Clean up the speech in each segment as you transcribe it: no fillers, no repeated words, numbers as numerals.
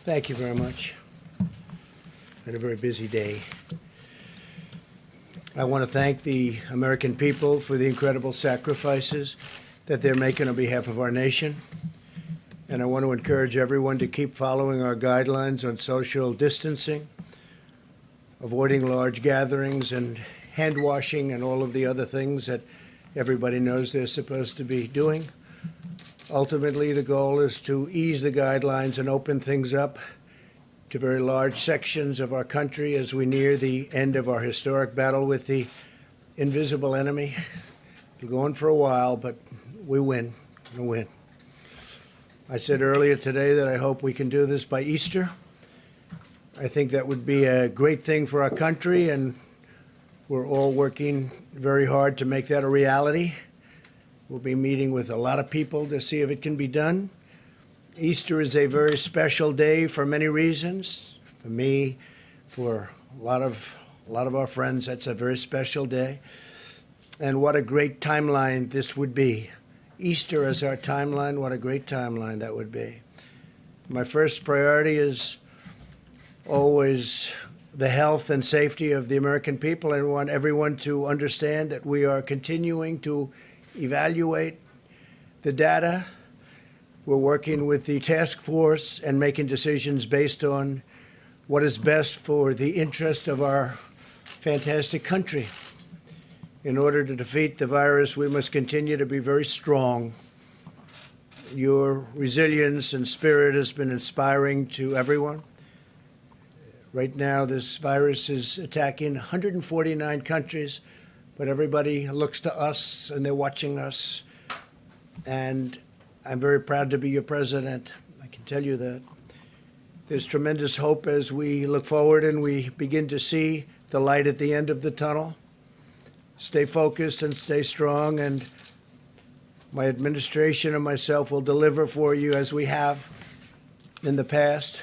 Thank you very much. Been a very busy day. I want to thank the American people for the incredible sacrifices that they're making on behalf of our nation. And I want to encourage everyone to keep following our guidelines on social distancing, avoiding large gatherings and hand washing and all of the other things that everybody knows they're supposed to be doing. Ultimately, the goal is to ease the guidelines and open things up to very large sections of our country as we near the end of our historic battle with the invisible enemy. It'll go on for a while, but we win. We'll win. I said earlier today that I hope we can do this by Easter. I think that would be a great thing for our country, and we're all working very hard to make that a reality. We'll be meeting with a lot of people to see if it can be done. Easter is a very special day for many reasons. For me, for a lot of our friends, that's a very special day. And what a great timeline this would be. Easter as our timeline, what a great timeline that would be. My first priority is always the health and safety of the American people. I want everyone to understand that we are continuing to evaluate the data. We're working with the task force and making decisions based on what is best for the interest of our fantastic country. In order to defeat the virus, we must continue to be very strong. Your resilience and spirit has been inspiring to everyone. Right now, this virus is attacking 149 countries, but everybody looks to us and they're watching us. And I'm very proud to be your president. I can tell you that. There's tremendous hope as we look forward and we begin to see the light at the end of the tunnel. Stay focused and stay strong, and my administration and myself will deliver for you as we have in the past.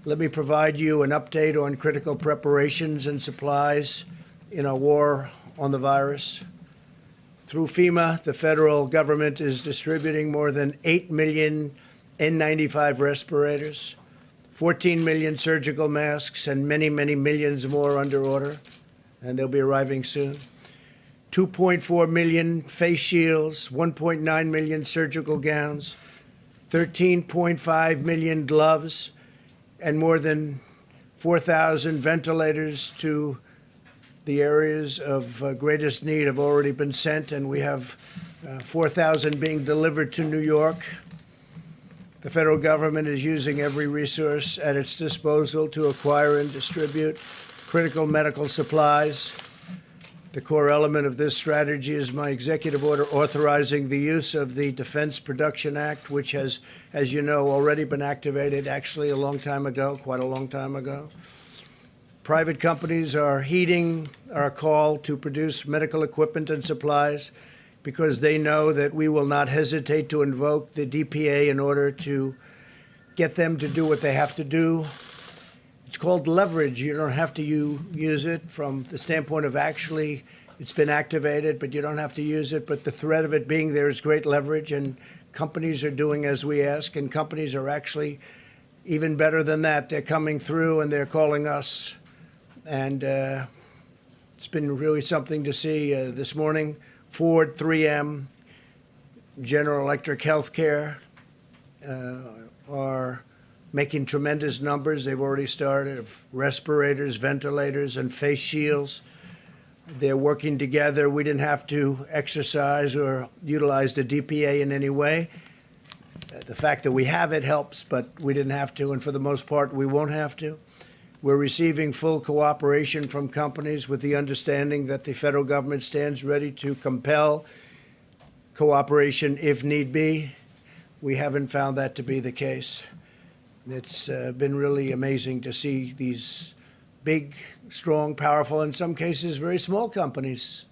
Let me provide you an update on critical preparations and supplies in our war on the virus. Through FEMA, the federal government is distributing more than 8 million N95 respirators, 14 million surgical masks, and many, many millions more under order, and they'll be arriving soon. 2.4 million face shields, 1.9 million surgical gowns, 13.5 million gloves, and more than 4,000 ventilators to the areas of greatest need have already been sent, and we have 4,000 being delivered to New York. The federal government is using every resource at its disposal to acquire and distribute critical medical supplies. The core element of this strategy is my executive order authorizing the use of the Defense Production Act, which has, as you know, already been activated actually a long time ago, quite a long time ago. Private companies are heeding our call to produce medical equipment and supplies because they know that we will not hesitate to invoke the DPA in order to get them to do what they have to do. It's called leverage. You don't have to use it from the standpoint of actually it's been activated, but you don't have to use it. But the threat of it being there is great leverage, and companies are doing as we ask, and companies are actually even better than that. They're coming through and they're calling us, and it's been really something to see. This morning, Ford, 3M, General Electric Healthcare are making tremendous numbers. They've already started of respirators, ventilators, and face shields. They're working together. We didn't have to exercise or utilize the DPA in any way. The fact that we have it helps, but we didn't have to, and for the most part, we won't have to. We're receiving full cooperation from companies with the understanding that the federal government stands ready to compel cooperation if need be. We haven't found that to be the case. It's been really amazing to see these big, strong, powerful, in some cases very small companies,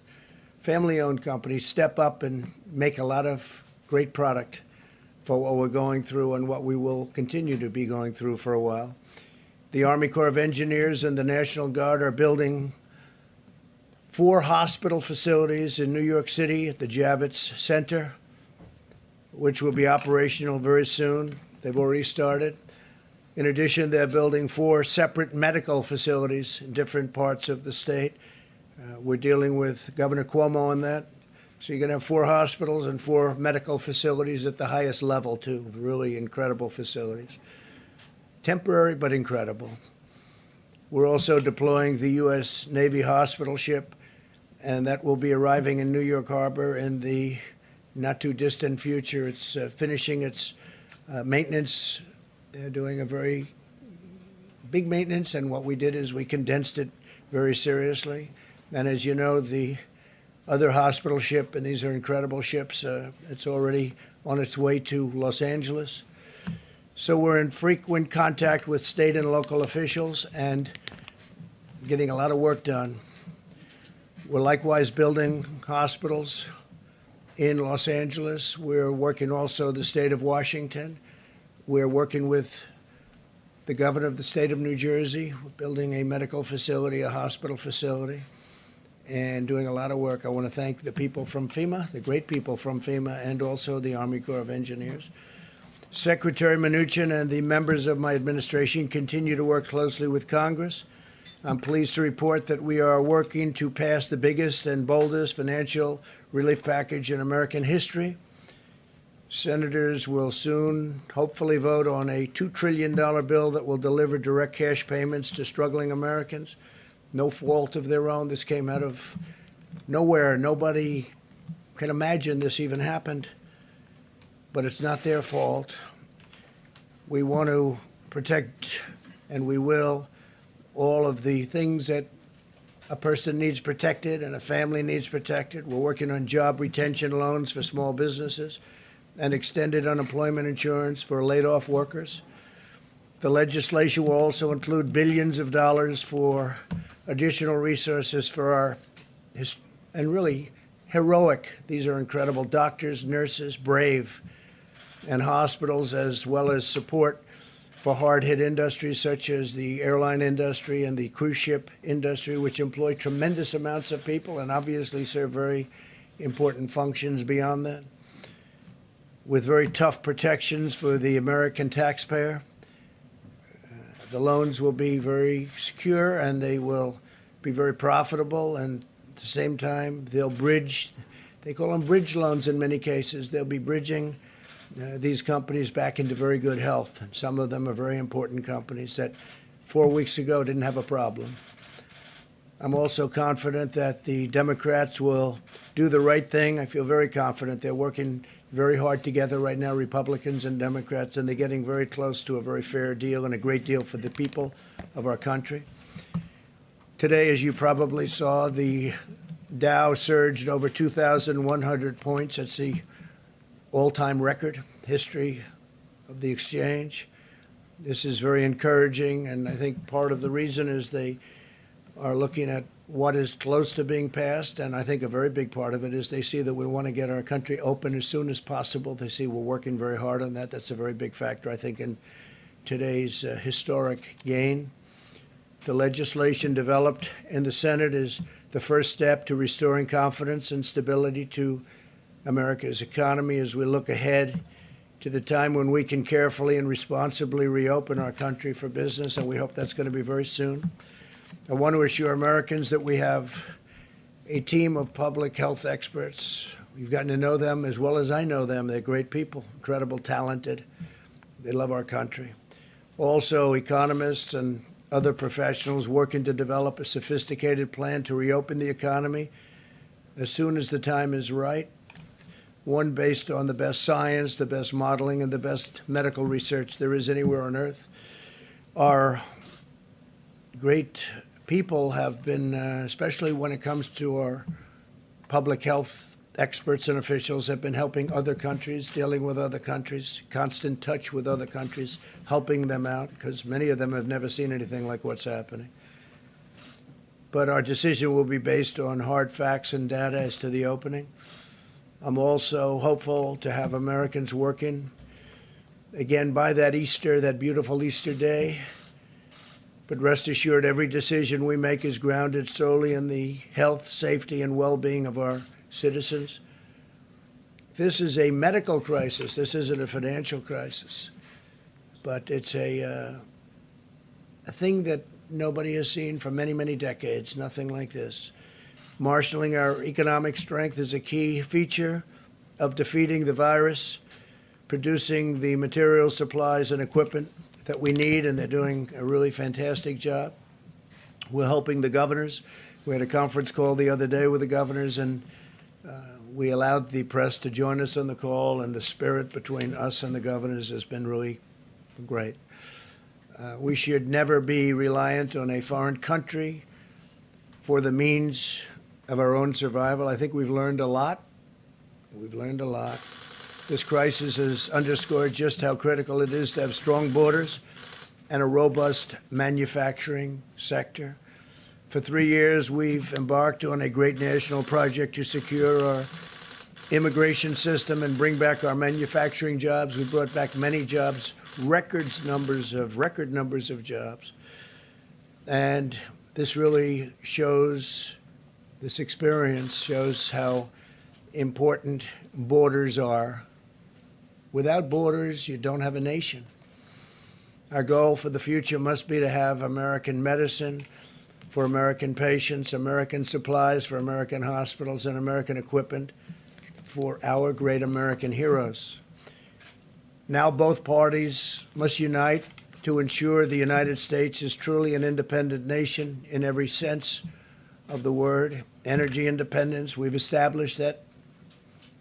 family-owned companies, step up and make a lot of great product for what we're going through and what we will continue to be going through for a while. The Army Corps of Engineers and the National Guard are building 4 hospital facilities in New York City at the Javits Center, which will be operational very soon. They've already started. In addition, they're building 4 separate medical facilities in different parts of the state. We're dealing with Governor Cuomo on that. So you're going to have 4 hospitals and 4 medical facilities at the highest level, too. Really incredible facilities. Temporary, but incredible. We're also deploying the U.S. Navy hospital ship, and that will be arriving in New York Harbor in the not-too-distant future. It's finishing its maintenance. They're doing a very big maintenance, and what we did is we condensed it very seriously. And as you know, the other hospital ship, and these are incredible ships, it's already on its way to Los Angeles. So we're in frequent contact with state and local officials and getting a lot of work done. We're likewise building hospitals in Los Angeles. We're working also the state of Washington. We're working with the governor of the state of New Jersey. We're building a medical facility, a hospital facility, and doing a lot of work. I want to thank the people from FEMA, the great people from FEMA, and also the Army Corps of Engineers. Secretary Mnuchin and the members of my administration continue to work closely with Congress. I'm pleased to report that we are working to pass the biggest and boldest financial relief package in American history. Senators will soon hopefully vote on a $2 trillion bill that will deliver direct cash payments to struggling Americans. No fault of their own. This came out of nowhere. Nobody can imagine this even happened, but it's not their fault. We want to protect, and we will, all of the things that a person needs protected and a family needs protected. We're working on job retention loans for small businesses and extended unemployment insurance for laid-off workers. The legislation will also include billions of dollars for additional resources for our, and really heroic, these are incredible, doctors, nurses, brave, and hospitals, as well as support for hard-hit industries such as the airline industry and the cruise ship industry, which employ tremendous amounts of people and obviously serve very important functions beyond that, with very tough protections for the American taxpayer. The loans will be very secure and they will be very profitable, and at the same time they'll bridge, they call them bridge loans in many cases. They'll be bridging these companies back into very good health. And some of them are very important companies that 4 weeks ago didn't have a problem. I'm also confident that the Democrats will do the right thing. I feel very confident. They're working very hard together right now, Republicans and Democrats, and they're getting very close to a very fair deal and a great deal for the people of our country. Today, as you probably saw, the Dow surged over 2,100 points. That's the all-time record history of the exchange. This is very encouraging, and I think part of the reason is they are looking at what is close to being passed, and I think a very big part of it is they see that we want to get our country open as soon as possible. They see we're working very hard on that. That's a very big factor, I think, in today's historic gain. The legislation developed in the Senate is the first step to restoring confidence and stability to America's economy as we look ahead to the time when we can carefully and responsibly reopen our country for business, and we hope that's going to be very soon. I want to assure Americans that we have a team of public health experts. We've gotten to know them as well as I know them. They're great people, incredible, talented. They love our country. Also, economists and other professionals working to develop a sophisticated plan to reopen the economy as soon as the time is right. One based on the best science, the best modeling, and the best medical research there is anywhere on earth. Our great people have been, especially when it comes to our public health experts and officials, have been helping other countries, dealing with other countries, constant touch with other countries, helping them out, because many of them have never seen anything like what's happening. But our decision will be based on hard facts and data as to the opening. I'm also hopeful to have Americans working again by that Easter, that beautiful Easter day. But rest assured, every decision we make is grounded solely in the health, safety, and well-being of our citizens. This is a medical crisis. This isn't a financial crisis. But it's a a thing that nobody has seen for many, many decades, nothing like this. Marshaling our economic strength is a key feature of defeating the virus, producing the materials, supplies, and equipment that we need, and they're doing a really fantastic job. We're helping the governors. We had a conference call the other day with the governors, and we allowed the press to join us on the call, and the spirit between us and the governors has been really great. We should never be reliant on a foreign country for the means of our own survival. I think we've learned a lot. We've learned a lot. This crisis has underscored just how critical it is to have strong borders and a robust manufacturing sector. For 3 years, we've embarked on a great national project to secure our immigration system and bring back our manufacturing jobs. We brought back many jobs, record numbers of jobs. And this really shows, this experience shows how important borders are. Without borders, you don't have a nation. Our goal for the future must be to have American medicine for American patients, American supplies for American hospitals, and American equipment for our great American heroes. Now both parties must unite to ensure the United States is truly an independent nation in every sense of the word. Energy independence, we've established that.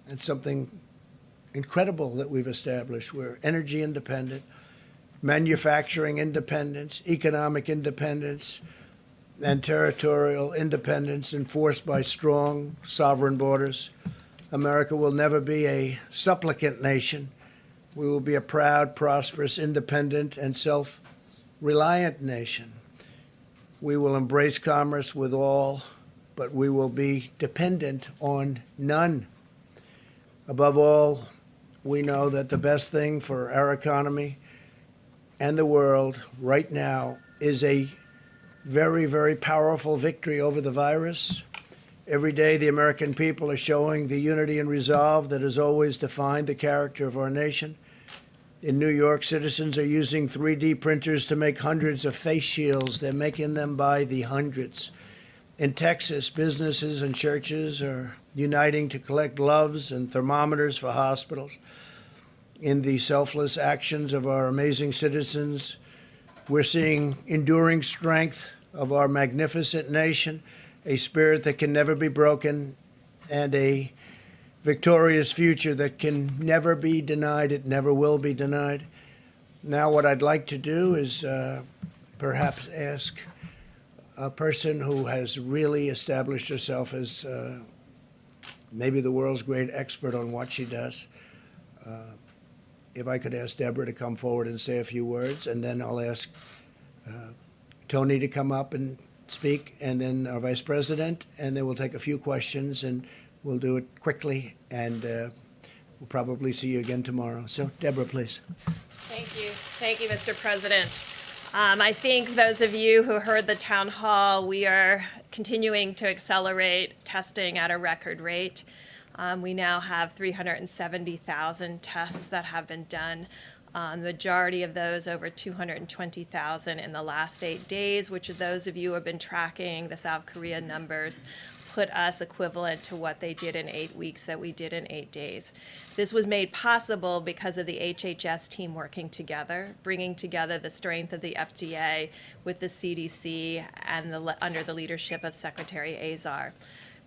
It's something incredible that we've established. We're energy independent, manufacturing independence, economic independence, and territorial independence enforced by strong sovereign borders. America will never be a supplicant nation. We will be a proud, prosperous, independent, and self-reliant nation. We will embrace commerce with all, but we will be dependent on none. Above all, we know that the best thing for our economy and the world right now is a very, very powerful victory over the virus. Every day, the American people are showing the unity and resolve that has always defined the character of our nation. In New York, citizens are using 3D printers to make hundreds of face shields. They're making them by the hundreds. In Texas, businesses and churches are uniting to collect gloves and thermometers for hospitals. In the selfless actions of our amazing citizens, we're seeing enduring strength of our magnificent nation, a spirit that can never be broken, and a victorious future that can never be denied. It never will be denied. Now, what I'd like to do is perhaps ask a person who has really established herself as maybe the world's great expert on what she does. If I could ask Deborah to come forward and say a few words, and then I'll ask Tony to come up and speak, and then our Vice President, and then we'll take a few questions, and we'll do it quickly, and we'll probably see you again tomorrow. So, Deborah, please. Thank you. Thank you, Mr. President. I think those of you who heard the town hall, we are continuing to accelerate testing at a record rate. We now have 370,000 tests that have been done. The majority of those, over 220,000 in the last 8 days, which those of you who have been tracking the South Korea numbers, put us equivalent to what they did in 8 weeks that we did in 8 days. This was made possible because of the HHS team working together, bringing together the strength of the FDA with the CDC and under the leadership of Secretary Azar.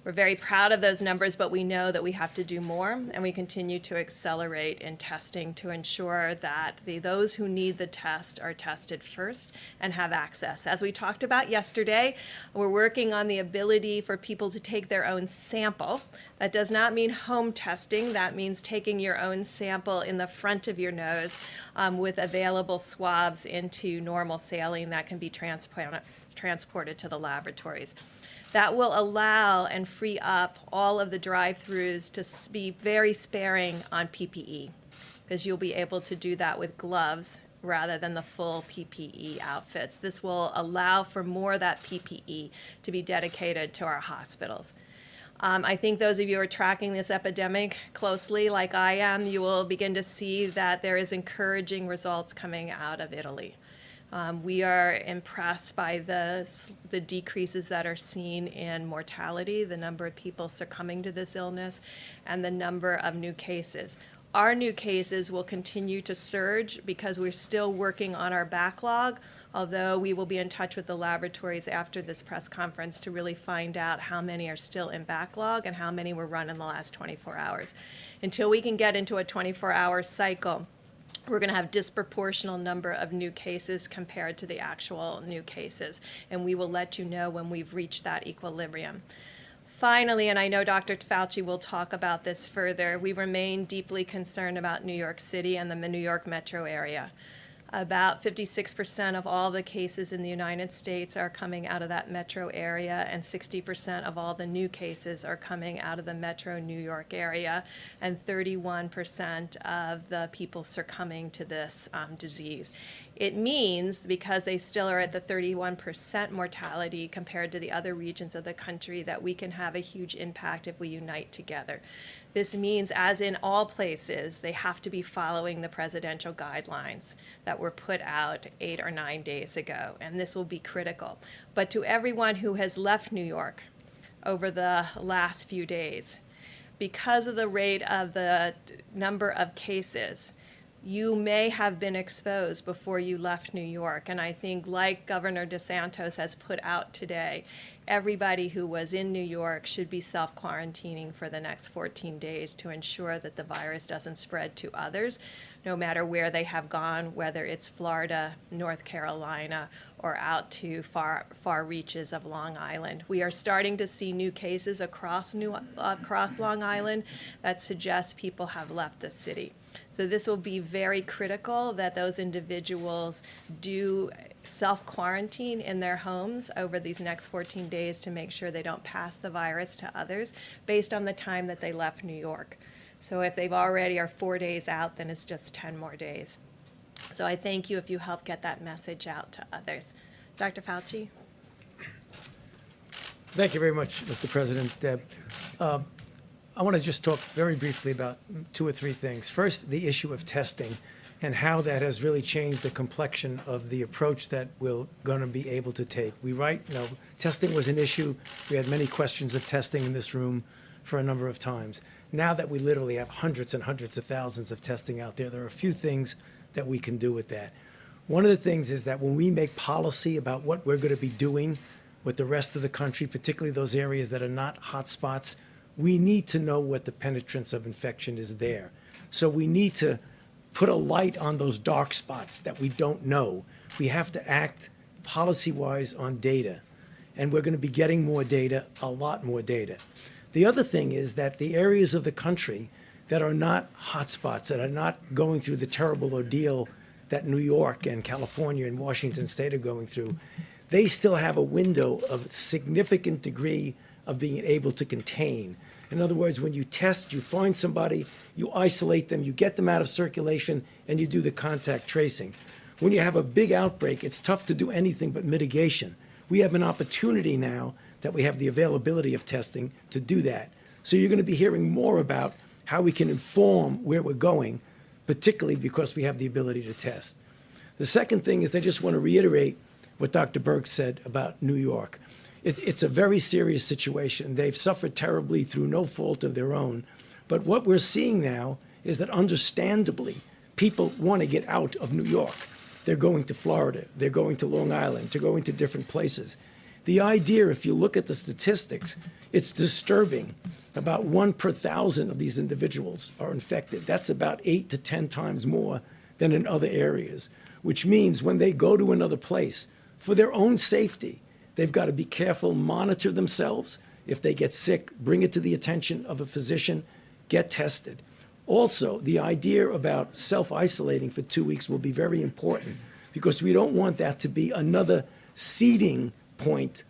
We're very proud of those numbers, but we know that we have to do more, and we continue to accelerate in testing to ensure that those who need the test are tested first and have access. As we talked about yesterday, we're working on the ability for people to take their own sample. That does not mean home testing. That means taking your own sample in the front of your nose with available swabs into normal saline that can be transported to the laboratories. That will allow and free up all of the drive-thrus to be very sparing on PPE, because you'll be able to do that with gloves rather than the full PPE outfits. This will allow for more of that PPE to be dedicated to our hospitals. I think those of you who are tracking this epidemic closely, like I am, you will begin to see that there is encouraging results coming out of Italy. We are impressed by the decreases that are seen in mortality, the number of people succumbing to this illness, and the number of new cases. Our new cases will continue to surge because we're still working on our backlog, although we will be in touch with the laboratories after this press conference to really find out how many are still in backlog and how many were run in the last 24 hours. Until we can get into a 24-hour cycle, we're going to have disproportional number of new cases compared to the actual new cases, and we will let you know when we've reached that equilibrium. Finally, and I know Dr. Fauci will talk about this further, we remain deeply concerned about New York City and the New York metro area. About 56% of all the cases in the United States are coming out of that metro area, and 60% of all the new cases are coming out of the metro New York area, and 31% of the people succumbing to this disease. It means, because they still are at the 31% mortality compared to the other regions of the country, that we can have a huge impact if we unite together. This means, as in all places, they have to be following the presidential guidelines that were put out 8 or 9 days ago, and this will be critical. But to everyone who has left New York over the last few days, because of the rate of the number of cases, you may have been exposed before you left New York. And I think, like Governor DeSantis has put out today, everybody who was in New York should be self-quarantining for the next 14 days to ensure that the virus doesn't spread to others, no matter where they have gone, whether it's Florida, North Carolina, or out to far reaches of Long Island. We are starting to see new cases across Long Island that suggest people have left the city. So this will be very critical that those individuals do self-quarantine in their homes over these next 14 days to make sure they don't pass the virus to others based on the time that they left New York. So if they've already are 4 days out, then it's just 10 more days. So I thank you if you help get that message out to others. Dr. Fauci? Thank you very much, Mr. President. Deb. I want to just talk very briefly about 2 or 3 things. First, the issue of testing and how that has really changed the complexion of the approach that we're going to be able to take. Testing was an issue. We had many questions of testing in this room for a number of times. Now that we literally have hundreds and hundreds of thousands of testing out there are a few things that we can do with that. One of the things is that when we make policy about what we're going to be doing with the rest of the country, particularly those areas that are not hot spots, we need to know what the penetrance of infection is there. So we need to put a light on those dark spots that we don't know. We have to act policy-wise on data, and we're going to be getting more data, a lot more data. The other thing is that the areas of the country that are not hotspots, that are not going through the terrible ordeal that New York and California and Washington State are going through, they still have a window of significant degree of being able to contain. In other words, when you test, you find somebody, you isolate them, you get them out of circulation, and you do the contact tracing. When you have a big outbreak, it's tough to do anything but mitigation. We have an opportunity now that we have the availability of testing to do that. So you're going to be hearing more about how we can inform where we're going, particularly because we have the ability to test. The second thing is I just want to reiterate what Dr. Birx said about New York. It's a very serious situation. They've suffered terribly through no fault of their own. But what we're seeing now is that, understandably, people want to get out of New York. They're going to Florida. They're going to Long Island. They're going to different places. The idea, if you look at the statistics, it's disturbing. About 1 per 1,000 of these individuals are infected. That's about 8 to 10 times more than in other areas, which means when they go to another place, for their own safety, they've got to be careful, monitor themselves. If they get sick, bring it to the attention of a physician, get tested. Also, the idea about self-isolating for 2 weeks will be very important because we don't want that to be another seeding point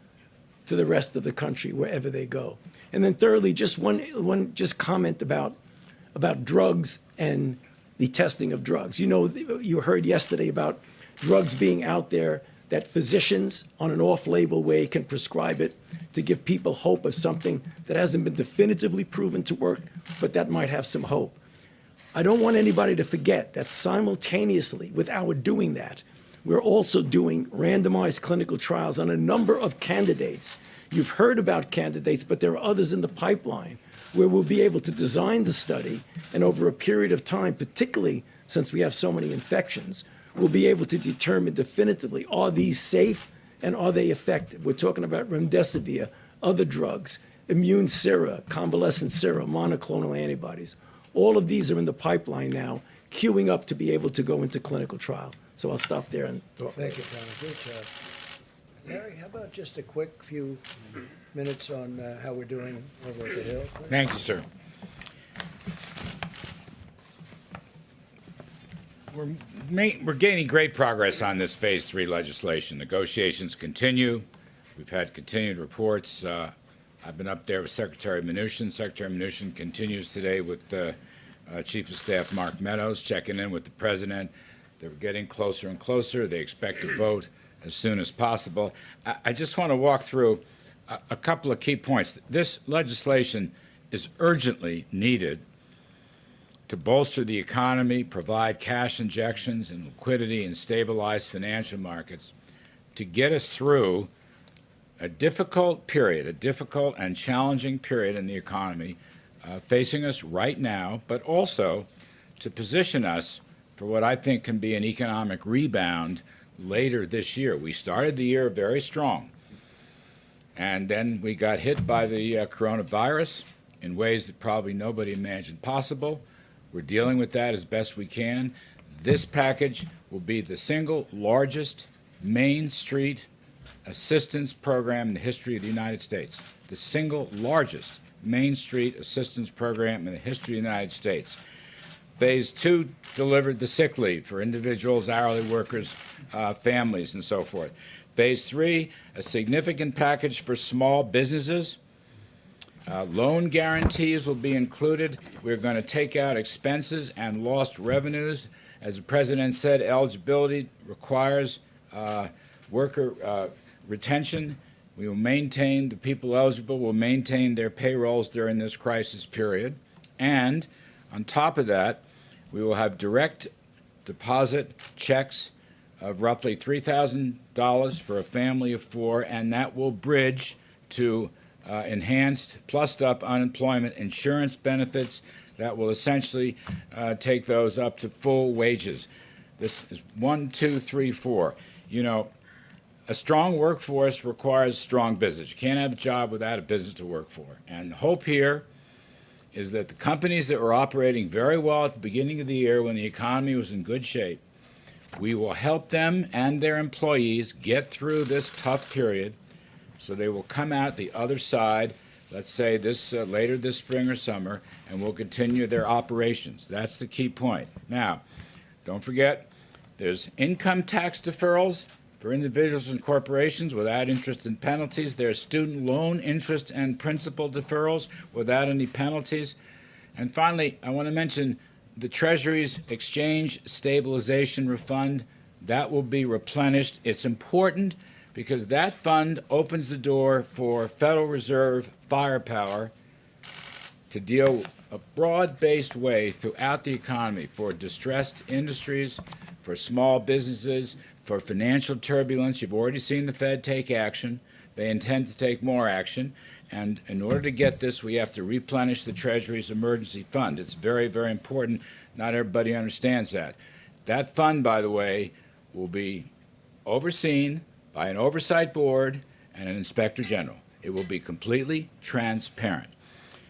to the rest of the country wherever they go. And then thirdly, just one comment about drugs and the testing of drugs. You know, you heard yesterday about drugs being out there that physicians on an off-label way can prescribe it to give people hope of something that hasn't been definitively proven to work, but that might have some hope. I don't want anybody to forget that simultaneously with our doing that, We're also doing randomized clinical trials on a number of candidates. You've heard about candidates, but there are others in the pipeline where we'll be able to design the study, and over a period of time, particularly since we have so many infections, we'll be able to determine definitively, are these safe and are they effective? We're talking about remdesivir, other drugs, immune sera, convalescent sera, monoclonal antibodies. All of these are in the pipeline now, queuing up to be able to go into clinical trial. So I'll stop there and talk. Thank you, Tommy. Great job. Larry, how about just a quick few minutes on how we're doing over at the Hill? Thank you, sir. We're gaining great progress on this Phase 3 legislation. Negotiations continue. We've had continued reports. I've been up there with Secretary Mnuchin. Secretary Mnuchin continues today with Chief of Staff Mark Meadows, checking in with the President. They're getting closer and closer. They expect to vote as soon as possible. I just want to walk through a couple of key points. This legislation is urgently needed to bolster the economy, provide cash injections and liquidity, and stabilize financial markets to get us through a difficult period, a difficult and challenging period in the economy facing us right now, but also to position us for what I think can be an economic rebound later this year. We started the year very strong, and then we got hit by the coronavirus in ways that probably nobody imagined possible. We're dealing with that as best we can. This package will be the single largest Main Street assistance program in the history of the United States. The single largest Main Street assistance program in the history of the United States. Phase 2 delivered the sick leave for individuals, hourly workers, families, and so forth. Phase 3, a significant package for small businesses. Loan guarantees will be included. We're going to take out expenses and lost revenues. As the President said, eligibility requires worker retention. We will maintain, the people eligible will maintain their payrolls during this crisis period. And on top of that, we will have direct deposit checks of roughly $3,000 for a family of 4, and that will bridge to enhanced, plussed up unemployment insurance benefits that will essentially take those up to full wages. This is 1, 2, 3, 4. You know, a strong workforce requires strong business. You can't have a job without a business to work for. And the hope here is that the companies that were operating very well at the beginning of the year when the economy was in good shape, we will help them and their employees get through this tough period so they will come out the other side, let's say this later this spring or summer, and will continue their operations. That's the key point. Now, don't forget, there's income tax deferrals for individuals and corporations without interest and penalties. There's student loan interest and principal deferrals without any penalties. And finally, I want to mention the Treasury's Exchange Stabilization Refund. That will be replenished. It's important because that fund opens the door for Federal Reserve firepower to deal a broad-based way throughout the economy for distressed industries, for small businesses, for financial turbulence. You've already seen the Fed take action. They intend to take more action. And in order to get this, we have to replenish the Treasury's emergency fund. It's very, very important. Not everybody understands that. That fund, by the way, will be overseen by an oversight board and an inspector general. It will be completely transparent.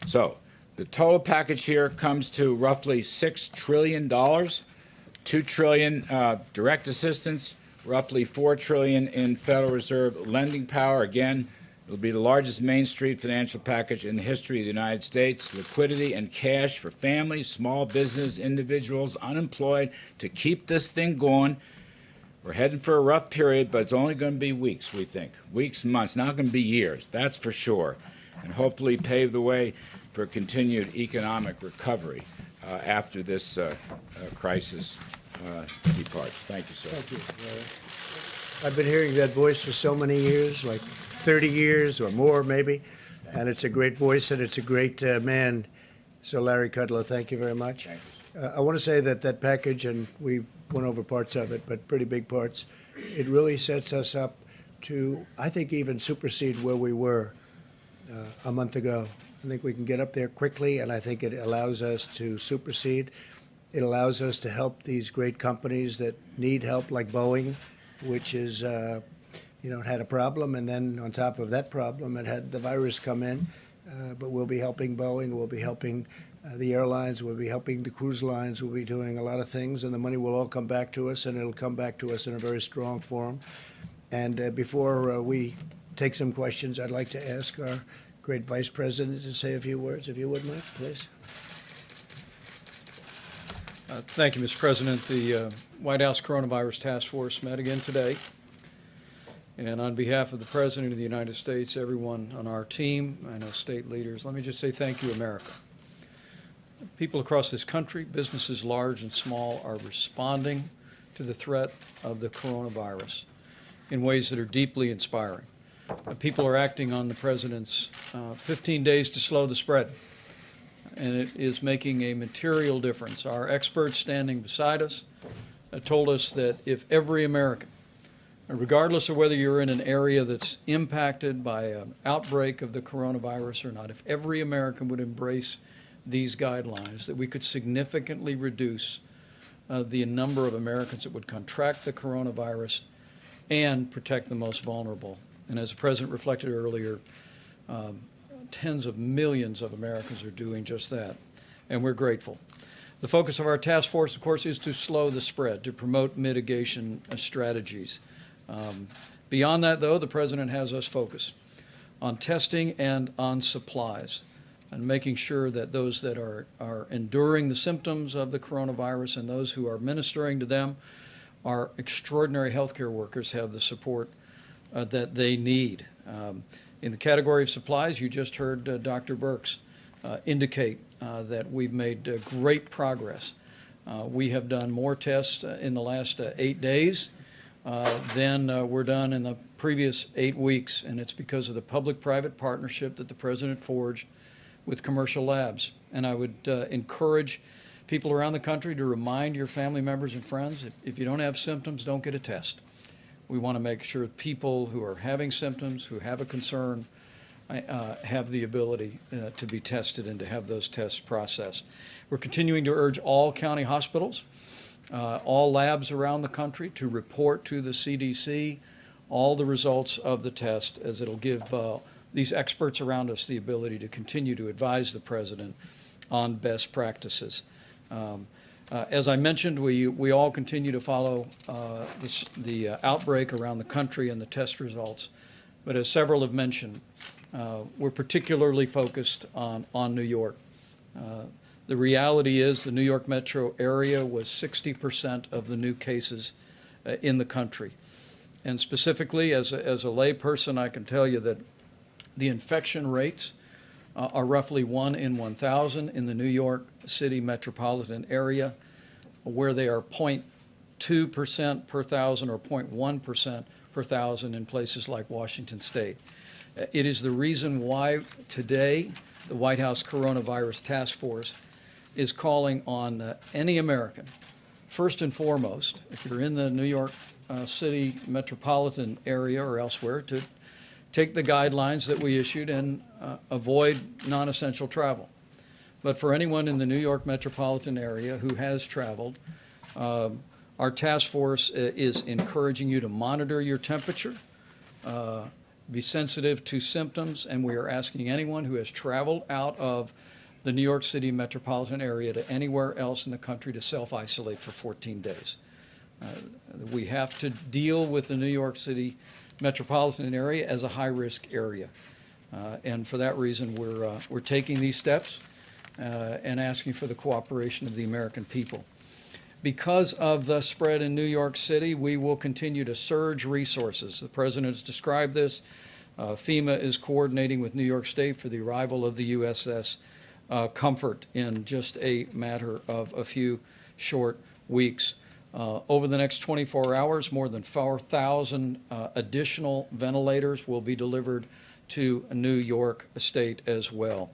So the total package here comes to roughly $6 trillion, $2 trillion direct assistance, roughly $4 trillion in Federal Reserve lending power. Again, it will be the largest Main Street financial package in the history of the United States. Liquidity and cash for families, small business, individuals, unemployed, to keep this thing going. We're heading for a rough period, but it's only going to be weeks, we think. Weeks, months, not going to be years, that's for sure. And hopefully pave the way for continued economic recovery after this crisis departs. Thank you, sir. Thank you, Larry. I've been hearing that voice for so many years, like 30 years or more maybe, and it's a great voice and it's a great man. So Larry Kudlow, thank you very much. Thank you. I want to say that that package, and we went over parts of it, but pretty big parts. It really sets us up to, I think, even supersede where we were a month ago. I think we can get up there quickly, and I think it allows us to supersede. It allows us to help these great companies that need help, like Boeing, which is, had a problem, and then on top of that problem, it had the virus come in. But we'll be helping Boeing, we'll be helping the airlines, we'll be helping the cruise lines, we'll be doing a lot of things, and the money will all come back to us, and it'll come back to us in a very strong form. And before we take some questions, I'd like to ask our great Vice President to say a few words, if you would, Mike, please. Thank you, Mr. President. The White House Coronavirus Task Force met again today. And on behalf of the President of the United States, everyone on our team, I know state leaders, let me just say thank you, America. People across this country, businesses large and small, are responding to the threat of the coronavirus in ways that are deeply inspiring. People are acting on the President's 15 days to slow the spread, and it is making a material difference. Our experts standing beside us told us that if every American, regardless of whether you're in an area that's impacted by an outbreak of the coronavirus or not, if every American would embrace these guidelines, that we could significantly reduce the number of Americans that would contract the coronavirus and protect the most vulnerable. And as the President reflected earlier, tens of millions of Americans are doing just that, and we're grateful. The focus of our task force, of course, is to slow the spread, to promote mitigation strategies. Beyond that, though, the President has us focused on testing and on supplies and making sure that those that are enduring the symptoms of the coronavirus and those who are ministering to them, our extraordinary healthcare workers, have the support that they need. In the category of supplies, you just heard Dr. Birx indicate that we've made great progress. We have done more tests in the last 8 days than were done in the previous 8 weeks, and it's because of the public-private partnership that the President forged with commercial labs. And I would encourage people around the country to remind your family members and friends, if you don't have symptoms, don't get a test. We want to make sure people who are having symptoms, who have a concern, have the ability to be tested and to have those tests processed. We're continuing to urge all county hospitals, all labs around the country to report to the CDC all the results of the test, as it'll give these experts around us the ability to continue to advise the President on best practices. As I mentioned, we all continue to follow the outbreak around the country and the test results. But as several have mentioned, we're particularly focused on New York. The reality is the New York metro area was 60% of the new cases in the country. And specifically, as a layperson, I can tell you that the infection rates are roughly 1 in 1,000 in the New York City metropolitan area, where they are 0.2% per thousand or 0.1% per thousand in places like Washington State. It is the reason why today the White House Coronavirus Task Force is calling on any American, first and foremost, if you're in the New York City metropolitan area or elsewhere, to take the guidelines that we issued and avoid non-essential travel. But for anyone in the New York metropolitan area who has traveled, our task force is encouraging you to monitor your temperature, be sensitive to symptoms, and we are asking anyone who has traveled out of the New York City metropolitan area to anywhere else in the country to self-isolate for 14 days. We have to deal with the New York City metropolitan area as a high-risk area. And for that reason, we're taking these steps and asking for the cooperation of the American people. Because of the spread in New York City, we will continue to surge resources. The President has described this. FEMA is coordinating with New York State for the arrival of the USS Comfort in just a matter of a few short weeks. Over the next 24 hours, more than 4,000 additional ventilators will be delivered to New York State as well.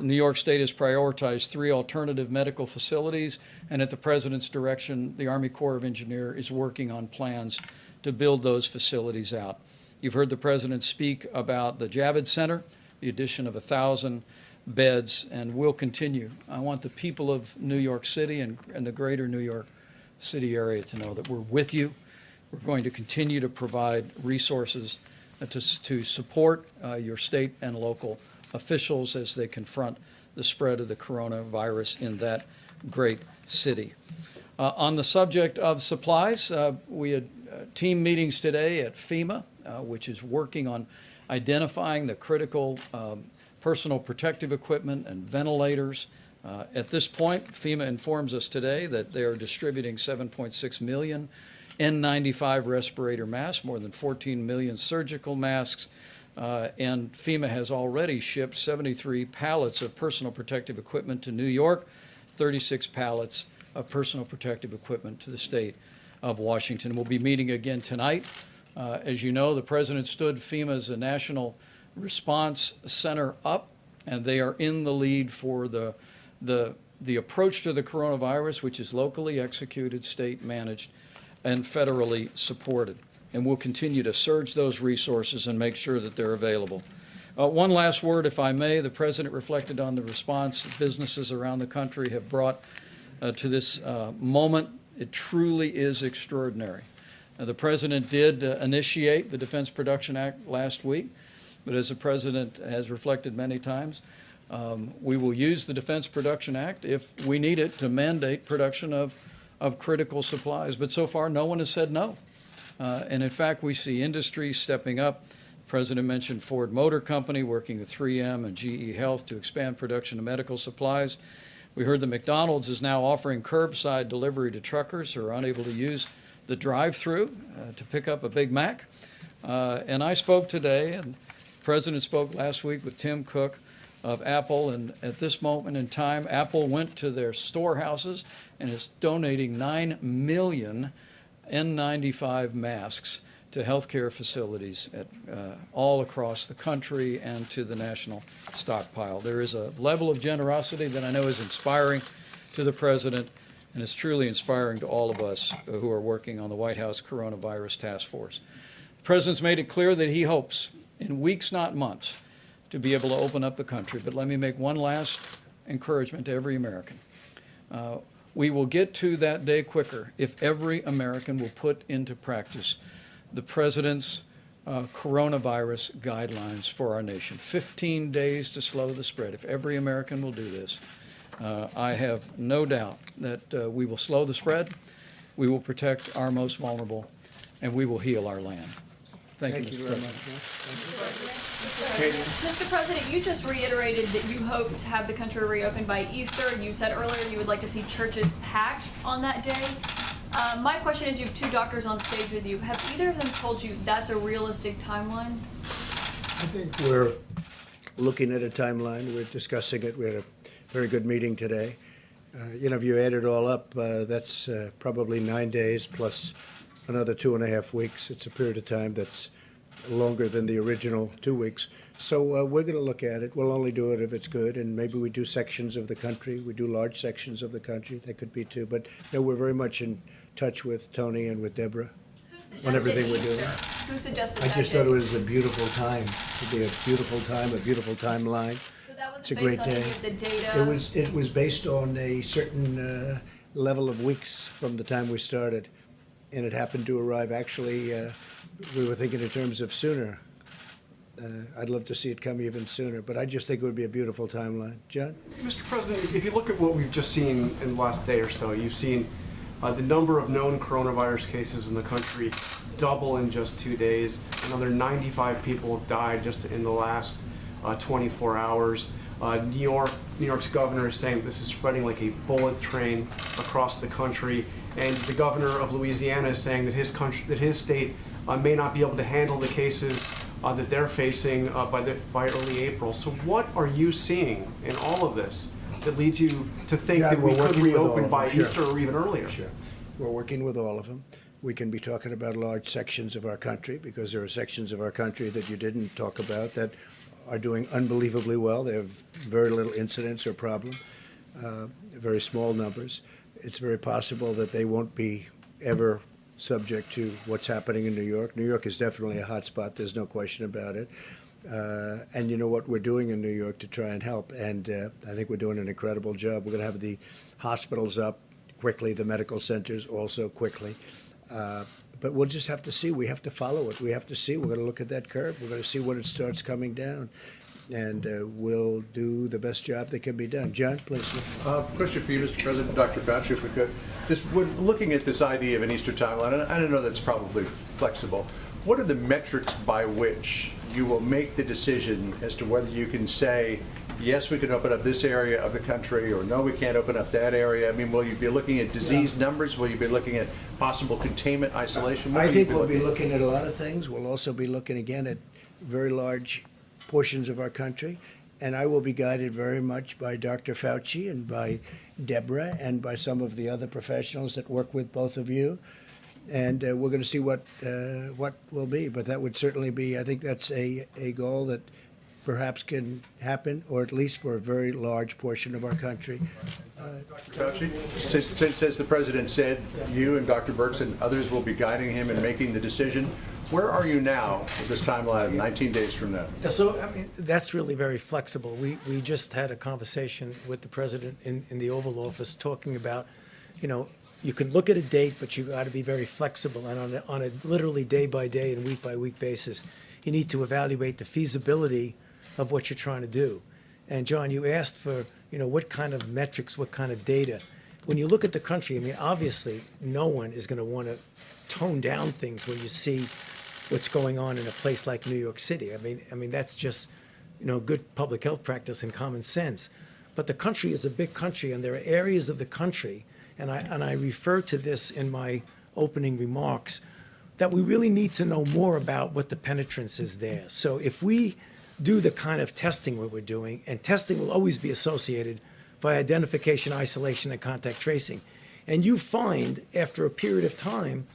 New York State has prioritized 3 alternative medical facilities, and at the President's direction, the Army Corps of Engineers is working on plans to build those facilities out. You've heard the President speak about the Javits Center, the addition of 1,000 beds, and we'll continue. I want the people of New York City and the greater New York City area to know that we're with you. We're going to continue to provide resources to support your state and local officials as they confront the spread of the coronavirus in that great city. On the subject of supplies, we had team meetings today at FEMA, which is working on identifying the critical personal protective equipment and ventilators. At this point, FEMA informs us today that they are distributing 7.6 million N95 respirator masks, more than 14 million surgical masks, and FEMA has already shipped 73 pallets of personal protective equipment to New York, 36 pallets of personal protective equipment to the state of Washington. We'll be meeting again tonight. As you know, the President stood FEMA's National Response Center up, and they are in the lead for the approach to the coronavirus, which is locally executed, state managed, and federally supported. And we'll continue to surge those resources and make sure that they're available. One last word, if I may. The President reflected on the response that businesses around the country have brought to this moment. It truly is extraordinary. The President did initiate the Defense Production Act last week, but as the President has reflected many times, we will use the Defense Production Act if we need it to mandate production of critical supplies. But so far, no one has said no. And in fact, we see industry stepping up. The President mentioned Ford Motor Company working with 3M and GE Health to expand production of medical supplies. We heard that McDonald's is now offering curbside delivery to truckers who are unable to use the drive-through to pick up a Big Mac. And I spoke today, and the President spoke last week with Tim Cook of Apple, and at this moment in time, Apple went to their storehouses and is donating 9 million N95 masks to healthcare facilities all across the country and to the national stockpile. There is a level of generosity that I know is inspiring to the President, and it's truly inspiring to all of us who are working on the White House Coronavirus Task Force. The President's made it clear that he hopes, in weeks, not months, to be able to open up the country. But let me make one last encouragement to every American. We will get to that day quicker if every American will put into practice the President's coronavirus guidelines for our nation. 15 days to slow the spread. If every American will do this, I have no doubt that we will slow the spread, we will protect our most vulnerable, and we will heal our land. Thank you, Mr. very President. much. Mr. President, you just reiterated that you hope to have the country reopened by Easter. You said earlier you would like to see churches packed on that day. My question is, you have 2 doctors on stage with you. Have either of them told you that's a realistic timeline? I think we're looking at a timeline. We're discussing it. We had a very good meeting today. If you add it all up, that's probably 9 days plus another 2.5 weeks. It's a period of time that's longer than the original 2 weeks. So we're going to look at it. We'll only do it if it's good, and maybe we do sections of the country. We do large sections of the country. That could be too. But we're very much in touch with Tony and with Deborah on everything we're doing. Who suggested I that just date? thought it was a beautiful time. It would be a beautiful time, a beautiful timeline. So that It's a wasn't great based on any day. of the data? It was based on a certain level of weeks from the time we started, and it happened to arrive. Actually, we were thinking in terms of sooner. I'd love to see it come even sooner, but I just think it would be a beautiful timeline. John? Mr. President, if you look at what we've just seen in the last day or so, you've seen the number of known coronavirus cases in the country double in just 2 days. Another 95 people have died just in the last 24 hours. New York's governor is saying this is spreading like a bullet train across the country, and the governor of Louisiana is saying that his state may not be able to handle the cases that they're facing by early April. So what are you seeing in all of this that leads you to think John, that we we're could working with all reopen of by them, sure. Easter or even earlier? Sure. We're working with all of them. We can be talking about large sections of our country because there are sections of our country that you didn't talk about that are doing unbelievably well. They have very little incidence or problem, very small numbers. It's very possible that they won't be ever subject to what's happening in New York. New York is definitely a hot spot. There's no question about it. And you know what we're doing in New York to try and help. And I think we're doing an incredible job. We're going to have the hospitals up quickly, the medical centers also quickly. But we'll just have to see. We have to follow it. We have to see. We're going to look at that curve. We're going to see when it starts coming down. And we'll do the best job that can be done. John, please. Question for you, Mr. President, Dr. Fauci, if we could. Just when looking at this idea of an Easter timeline, and I don't know that's probably flexible, what are the metrics by which you will make the decision as to whether you can say, yes, we can open up this area of the country, or no, we can't open up that area? I mean, will you be looking at disease numbers? Will you be looking at possible containment, isolation? What I will think you we'll be looking looking at a lot of things. We'll also be looking again at very large portions of our country. And I will be guided very much by Dr. Fauci and by Deborah and by some of the other professionals that work with both of you. And we're going to see what will be. But that would certainly be, I think that's a goal that perhaps can happen, or at least for a very large portion of our country. Dr. Fauci, since, as the President said, you and Dr. Birx and others will be guiding him in making the decision, where are you now with this timeline of 19 days from now? So, I mean, that's really very flexible. We just had a conversation with the president in the Oval Office talking about, you know, you can look at a date, but you got to be very flexible. And on a literally day by day and week by week basis, you need to evaluate the feasibility of what you're trying to do. And John, you asked for, you know, what kind of metrics, what kind of data. When you look at the country, I mean, obviously, no one is going to want to tone down things when you see what's going on in a place like New York City. I mean that's just, you know, good public health practice and common sense. But the country is a big country, and there are areas of the country, and I refer to this in my opening remarks, that we really need to know more about what the penetrance is there. So if we do the kind of testing what we're doing, and testing will always be associated by identification, isolation, and contact tracing, and you find after a period of time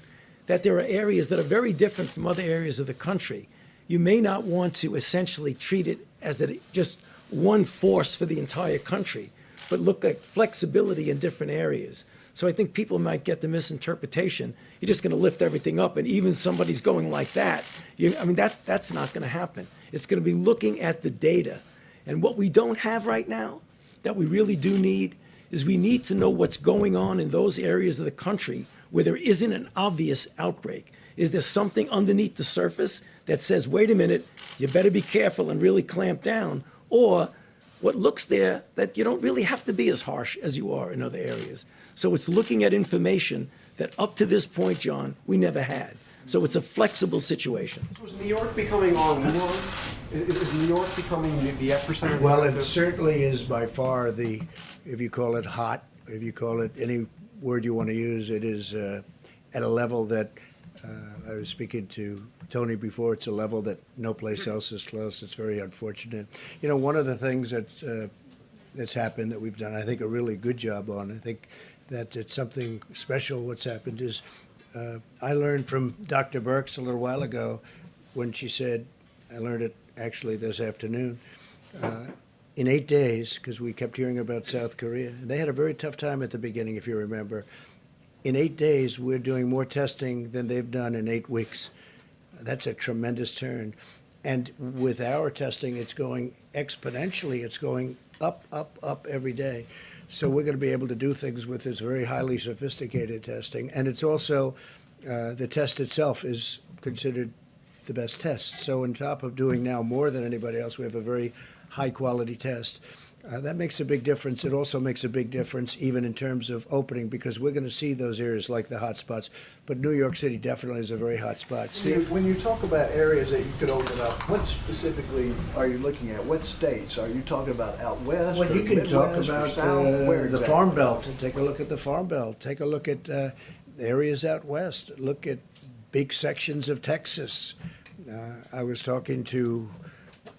that there are areas that are very different from other areas of the country, you may not want to essentially treat it as just one force for the entire country, but look at flexibility in different areas. So I think people might get the misinterpretation, you're just going to lift everything up, and even somebody's going like that. That's not going to happen. It's going to be looking at the data. And what we don't have right now, that we really do need, is we need to know what's going on in those areas of the country where there isn't an obvious outbreak. Is there something underneath the surface that says, wait a minute, you better be careful and really clamp down? Or what looks there that you don't really have to be as harsh as you are in other areas. So it's looking at information that up to this point, John, we never had. So it's a flexible situation. Was New York becoming on more? Is New York becoming the epicenter? Well, it certainly is by far if you call it hot, if you call it any word you want to use, it is at a level that I was speaking to Tony before. It's a level that no place else is close. It's very unfortunate. You know, one of the things that's happened that we've done, I think, a really good job on. I think that it's something special. What's happened is I learned from Dr. Birx a little while ago when she said, I learned it actually this afternoon. In 8 days, because we kept hearing about South Korea, they had a very tough time at the beginning, if you remember. In 8 days, we're doing more testing than they've done in 8 weeks. That's a tremendous turn. And with our testing, it's going exponentially. It's going up, up, up every day. So we're going to be able to do things with this very highly sophisticated testing. And it's also, the test itself is considered the best test. So on top of doing now more than anybody else, we have a very high-quality test. That makes a big difference. It also makes a big difference even in terms of opening, because we're going to see those areas like the hot spots. But New York City definitely is a very hot spot. Steve? When you talk about areas that you could open up, what specifically are you looking at? What states? Are you talking about out west? Well, you can talk about Where the exactly? Farm Belt. Take a look at the Farm Belt. Take a look at areas out west. Look at big sections of Texas. I was talking to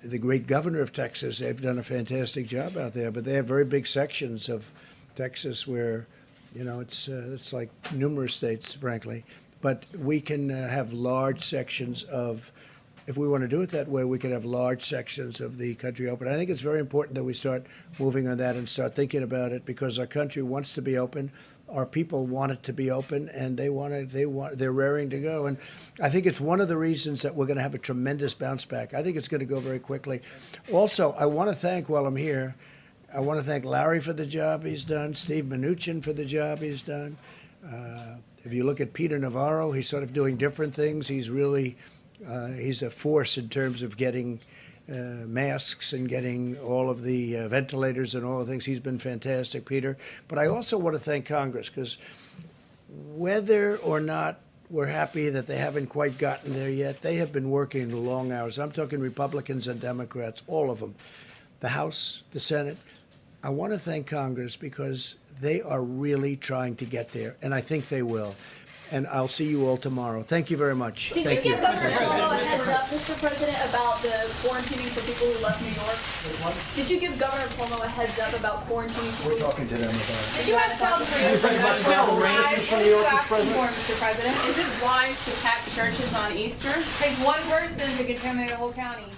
the great governor of Texas. They've done a fantastic job out there, but they have very big sections of Texas where, you know, it's like numerous states, frankly. But we can have large sections of if we want to do it that way, we can have large sections of the country open. I think it's very important that we start moving on that and start thinking about it, because our country wants to be open. Our people want it to be open, and they're raring to go. And I think it's one of the reasons that we're going to have a tremendous bounce back. I think it's going to go very quickly. Also, I want to thank, while I'm here, I want to thank Larry for the job he's done, Steve Mnuchin for the job he's done. If you look at Peter Navarro, he's sort of doing different things. He's really, he's a force in terms of getting masks and getting all of the ventilators and all the things. He's been fantastic, Peter. But I also want to thank Congress, because whether or not we're happy that they haven't quite gotten there yet, they have been working long hours. I'm talking Republicans and Democrats, all of them. The House, the Senate. I want to thank Congress because they are really trying to get there, and I think they will. And I'll see you all tomorrow. Thank you very much. Did Thank you give Governor Cuomo a heads up, Mr. President, about the quarantining for people who left New York? Did you give Governor Cuomo a heads up about quarantining people? We're talking to them about it. Did you have South Korea for that? What are you asking for, Mr. President? Is it wise to pack churches on Easter? It takes one person to contaminate a whole county.